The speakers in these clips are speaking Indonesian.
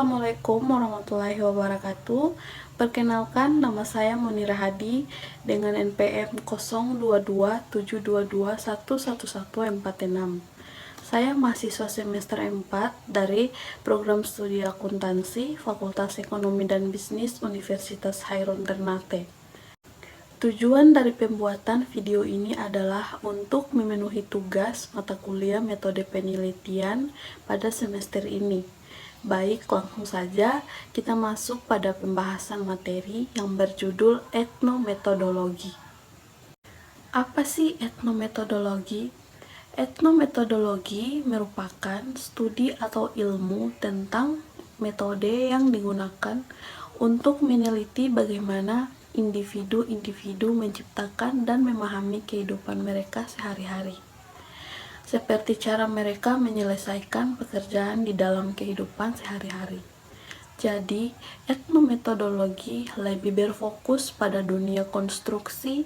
Assalamualaikum warahmatullahi wabarakatuh. Perkenalkan, nama saya Munira Hadi dengan NPM 022722111466. Saya mahasiswa semester 4 dari Program Studi Akuntansi Fakultas Ekonomi dan Bisnis Universitas Hairun Ternate. Tujuan dari pembuatan video ini adalah untuk memenuhi tugas mata kuliah metode penelitian pada semester ini. Baik, langsung saja kita masuk pada pembahasan materi yang berjudul etnometodologi. Apa sih etnometodologi? Etnometodologi merupakan studi atau ilmu tentang metode yang digunakan untuk meneliti bagaimana individu-individu menciptakan dan memahami kehidupan mereka sehari-hari, seperti cara mereka menyelesaikan pekerjaan di dalam kehidupan sehari-hari. Jadi, etnometodologi lebih berfokus pada dunia konstruksi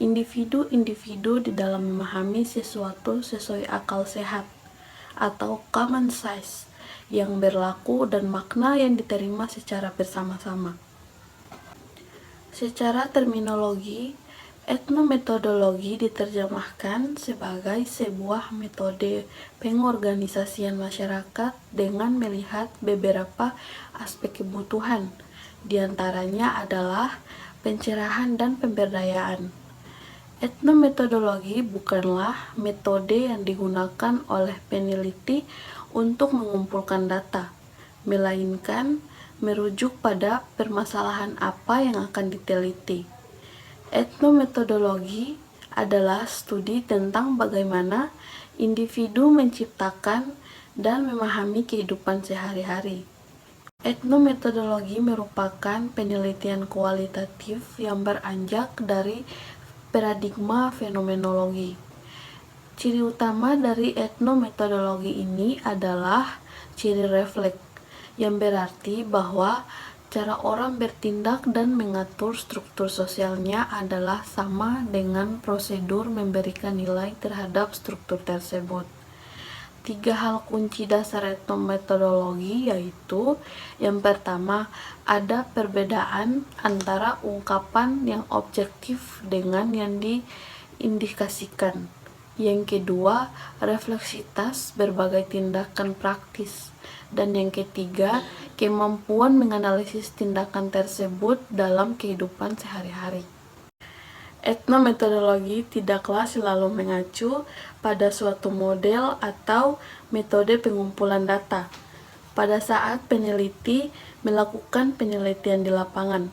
individu-individu di dalam memahami sesuatu sesuai akal sehat atau common sense yang berlaku dan makna yang diterima secara bersama-sama. Secara terminologi, etnometodologi diterjemahkan sebagai sebuah metode pengorganisasian masyarakat dengan melihat beberapa aspek kebutuhan, diantaranya adalah pencerahan dan pemberdayaan. Etnometodologi bukanlah metode yang digunakan oleh peneliti untuk mengumpulkan data, melainkan merujuk pada permasalahan apa yang akan diteliti. Etnometodologi adalah studi tentang bagaimana individu menciptakan dan memahami kehidupan sehari-hari. Etnometodologi merupakan penelitian kualitatif yang beranjak dari paradigma fenomenologi. Ciri utama dari etnometodologi ini adalah ciri refleks, yang berarti bahwa cara orang bertindak dan mengatur struktur sosialnya adalah sama dengan prosedur memberikan nilai terhadap struktur tersebut. 3 hal kunci dasar etnometodologi yaitu: yang pertama, ada perbedaan antara ungkapan yang objektif dengan yang diindikasikan. Yang kedua, refleksitas berbagai tindakan praktis. Dan yang ketiga, kemampuan menganalisis tindakan tersebut dalam kehidupan sehari-hari. Etnometodologi tidaklah selalu mengacu pada suatu model atau metode pengumpulan data pada saat peneliti melakukan penelitian di lapangan,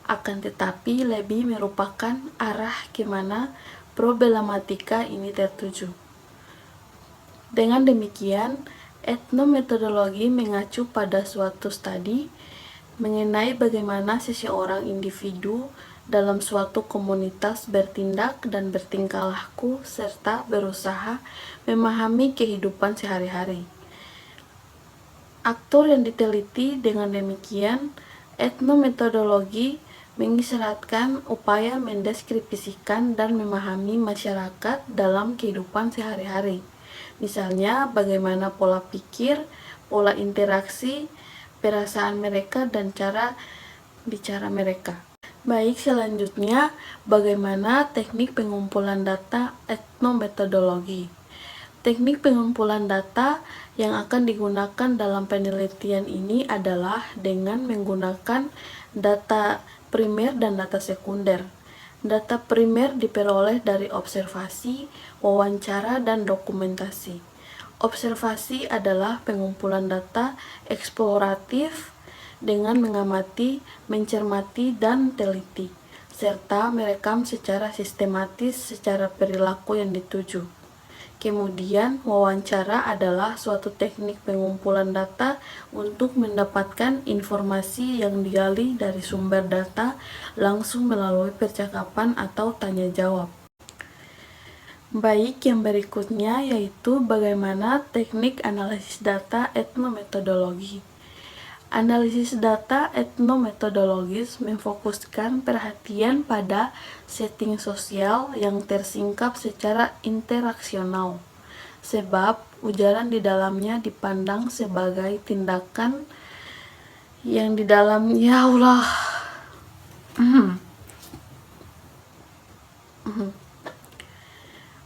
akan tetapi lebih merupakan arah kemana problematika ini tertuju. Dengan demikian, etnometodologi mengacu pada suatu studi mengenai bagaimana seseorang individu dalam suatu komunitas bertindak dan bertingkah laku serta berusaha memahami kehidupan sehari-hari. Aktor yang diteliti dengan demikian, etnometodologi mengisyaratkan upaya mendeskripsikan dan memahami masyarakat dalam kehidupan sehari-hari. Misalnya, bagaimana pola pikir, pola interaksi, perasaan mereka, dan cara bicara mereka. Baik, selanjutnya, bagaimana teknik pengumpulan data etnometodologi. Teknik pengumpulan data yang akan digunakan dalam penelitian ini adalah dengan menggunakan data primer dan data sekunder. Data primer diperoleh dari observasi, wawancara, dan dokumentasi. Observasi adalah pengumpulan data eksploratif dengan mengamati, mencermati, dan teliti, serta merekam secara sistematis secara perilaku yang dituju. Kemudian, wawancara adalah suatu teknik pengumpulan data untuk mendapatkan informasi yang digali dari sumber data langsung melalui percakapan atau tanya jawab. Baik, yang berikutnya yaitu bagaimana teknik analisis data etnometodologi. Analisis data etnometodologis memfokuskan perhatian pada setting sosial yang tersingkap secara interaksional, sebab ujaran di dalamnya dipandang sebagai tindakan yang di dalam, ya Allah.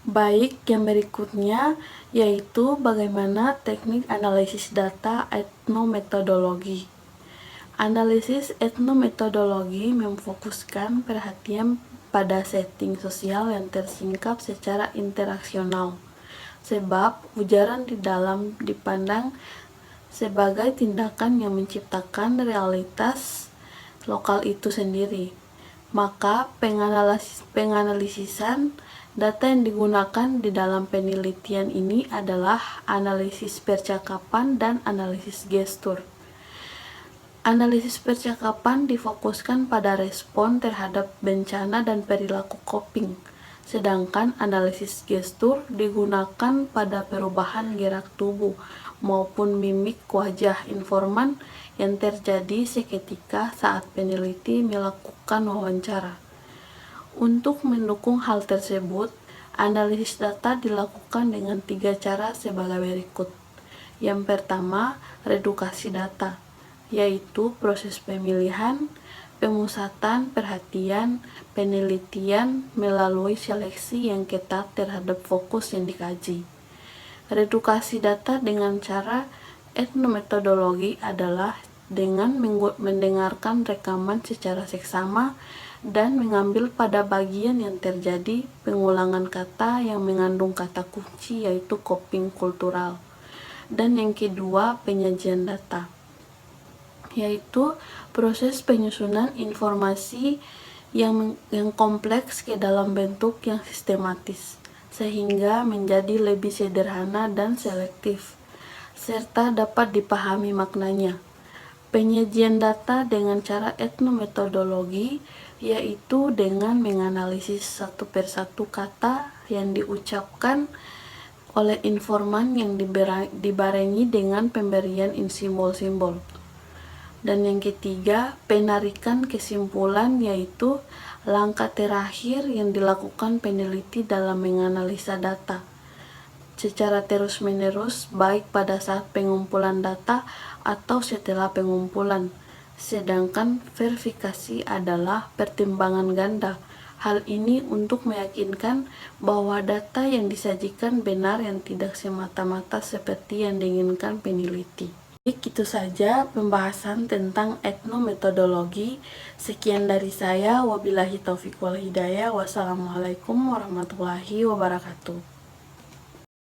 Baik, yang berikutnya yaitu bagaimana teknik analisis data etnometodologi. Analisis etnometodologi memfokuskan perhatian pada setting sosial yang tersingkap secara interaksional, sebab ujaran di dalam dipandang sebagai tindakan yang menciptakan realitas lokal itu sendiri. Maka penganalisisan data yang digunakan di dalam penelitian ini adalah analisis percakapan dan analisis gestur. Analisis percakapan difokuskan pada respon terhadap bencana dan perilaku coping, sedangkan analisis gestur digunakan pada perubahan gerak tubuh maupun mimik wajah informan yang terjadi seketika saat peneliti melakukan wawancara. Untuk mendukung hal tersebut, analisis data dilakukan dengan 3 cara sebagai berikut. Yang pertama, redukasi data, yaitu proses pemilihan, pemusatan perhatian, penelitian melalui seleksi yang ketat terhadap fokus yang dikaji. Redukasi data dengan cara etnometodologi adalah dengan mendengarkan rekaman secara seksama dan mengambil pada bagian yang terjadi pengulangan kata yang mengandung kata kunci, yaitu coping kultural. Dan yang kedua, penyajian data, yaitu proses penyusunan informasi yang kompleks ke dalam bentuk yang sistematis, sehingga menjadi lebih sederhana dan selektif, serta dapat dipahami maknanya. Penyajian data dengan cara etnometodologi yaitu dengan menganalisis satu persatu kata yang diucapkan oleh informan yang dibarengi dengan pemberian simbol-simbol. Dan yang ketiga, penarikan kesimpulan, yaitu langkah terakhir yang dilakukan peneliti dalam menganalisa data secara terus-menerus, baik pada saat pengumpulan data atau setelah pengumpulan. Sedangkan verifikasi adalah pertimbangan ganda. Hal ini untuk meyakinkan bahwa data yang disajikan benar yang tidak semata-mata seperti yang diinginkan peneliti. Itu saja pembahasan tentang etnometodologi. Sekian dari saya. Wabillahi taufiq wal hidayah. Wassalamualaikum warahmatullahi wabarakatuh.